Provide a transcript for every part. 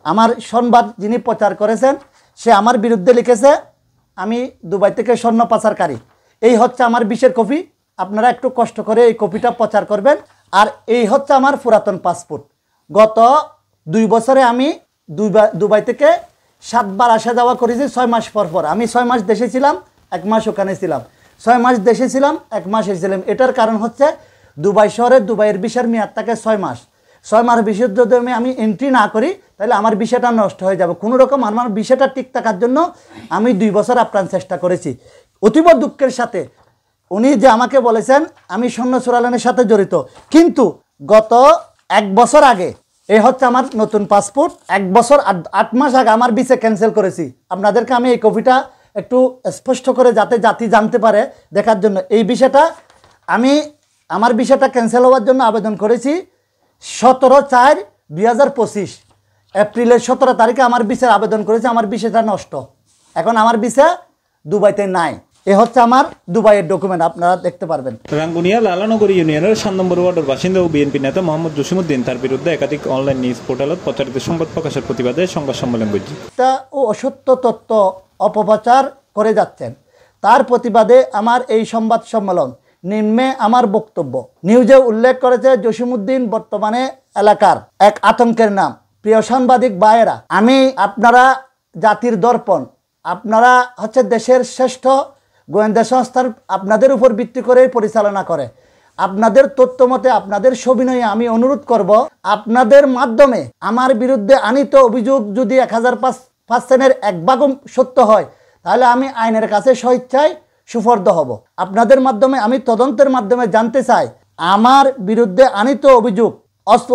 আমার সংবাদ যিনি প্রচার করেছেন সে আমার বিরুদ্ধে লিখেছে আমি দুবাই থেকে স্বর্ণ পাচারকারী। এই হচ্ছে আমার 20-এর কপি। আপনারা একটু কষ্ট করে এই কপিটা প্রচার করবেন। আর এই হচ্ছে আমার পুরাতন পাসপোর্ট। গত 2 বছরে আমি দুবাই থেকে 7 বার আসা যাওয়া করেছি 6 মাস পর পর। আমি 6 মাস দেশে ছিলাম, 1 মাস ওখানে ছিলাম। 6 মাস দেশে ছিলাম, 1 মাস এসেছিলাম। এটার কারণ হচ্ছে দুবাই শহরে দুবাইয়ের ভিসার মেয়াদ থাকে 6 মাস। 6 মাস ভিসার যদি আমি এন্ট্রি না করি তাহলে আমার ভিসাটা নষ্ট হয়ে যাবে। কোনো রকম আমার ভিসাটা ঠিক থাকার জন্য আমি 2 বছর আপ্রাণ চেষ্টা করেছি। অতীব দুঃখের সাথে উনি যে আমাকে বলেছেন আমি স্বর্ণ চোরাচালানের সাথে জড়িত, কিন্তু গত 1 বছর আগে এই হচ্ছে আমার নতুন পাসপোর্ট। 1 বছর 8 মাস আগে আমার ভিসা ক্যান্সেল করেছি। আপনাদেরকে আমি এই কপিটা একটু স্পষ্ট করে যাতে জাতি জানতে পারে দেখার জন্য। এই বিষয়টা আমি আমার ভিসাটা ক্যান্সেল হওয়ার জন্য আবেদন করেছি 17/4/2025 এপ্রিলের 17 তারিখে আমার ভিসার আবেদন করেছি। আমার ভিসাটা নষ্ট, এখন আমার ভিসা দুবাইতে নাই। এ হচ্ছে আমার দুবাইয়ের ডকুমেন্ট, আপনারা দেখতে পারবেন। রাঙ্গুনিয়া লালানগর ইউনিয়নের 7 নম্বর ওয়ার্ডের বাসিন্দা ও বিএনপি নেতা মোহাম্মদ জসিমউদ্দিন তার বিরুদ্ধে একাধিক অনলাইন নিউজ পোর্টালত প্রচারিত সংবাদ প্রকাশের প্রতিবাদে সংবাদ সম্মেলন করছে। ও অসত্য তথ্য অপপ্রচার করে যাচ্ছেন, তার প্রতিবাদে আমার এই সংবাদ সম্মেলন। নিম্নে আমার বক্তব্য। নিউজে উল্লেখ করেছে জসিমউদ্দিন বর্তমানে এলাকার এক আতঙ্কের নাম। প্রিয় সাংবাদিক ভাইয়েরা, আমি আপনারা জাতির দর্পণ, আপনারা হচ্ছে দেশের শ্রেষ্ঠ গোয়েন্দা সংস্থার আপনাদের উপর ভিত্তি করে পরিচালনা করে। আপনাদের তথ্য মতে আপনাদের সবিনয়ে আমি অনুরোধ করব আপনাদের মাধ্যমে আমার বিরুদ্ধে আনিত অভিযোগ যদি 1005%-এর 1 ভাগও সত্য হয় তাহলে আমি আইনের কাছে স্বেচ্ছায় সুপর্দ হব। আপনাদের মাধ্যমে আমি তদন্তের মাধ্যমে জানতে চাই আমার বিরুদ্ধে আনিত অভিযোগ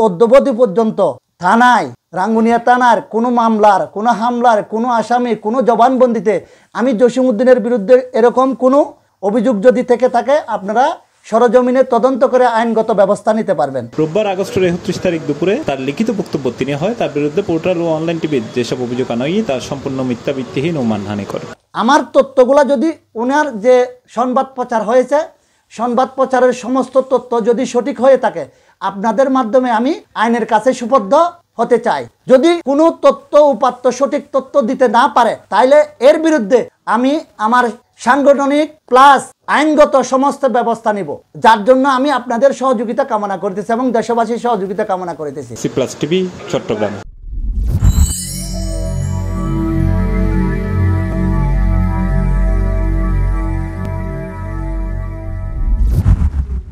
অদ্যাবধি পর্যন্ত থানায়, রাঙ্গুনিয়া থানার কোনো মামলার, কোনো হামলার, কোনো আসামি, কোনো জবানবন্দিতে আমি জসিমউদ্দিনের বিরুদ্ধে এরকম কোনো অভিযোগ যদি থেকে থাকে আপনারা সরজমিনে তদন্ত করে আইনগত ব্যবস্থা নিতে পারবেন। রোববার আগস্টের 31 তারিখ দুপুরে তার লিখিত বক্তব্য তিনি হয় তার বিরুদ্ধে পোর্টাল ও অনলাইন টিভির যেসব অভিযোগ আনা হয় তার সম্পূর্ণ মিথ্যা, ভিত্তিহীন ও মানহানি করে। আমার তথ্যগুলো যদি ওনার যে সংবাদ প্রচার হয়েছে সংবাদ প্রচারের সমস্ত তথ্য যদি সঠিক হয়ে থাকে আপনাদের মাধ্যমে আমি আইনের কাছে সুপর্দ হতে চাই। যদি কোনো তথ্য উপাত্ত সঠিক তথ্য দিতে না পারে তাইলে এর বিরুদ্ধে আমি আমার সাংগঠনিক প্লাস আইনগত সমস্ত ব্যবস্থা নিব, যার জন্য আমি আপনাদের সহযোগিতা কামনা করতেছি এবং দেশবাসীর সহযোগিতা কামনা করতেছি। C+ TV Chittagong.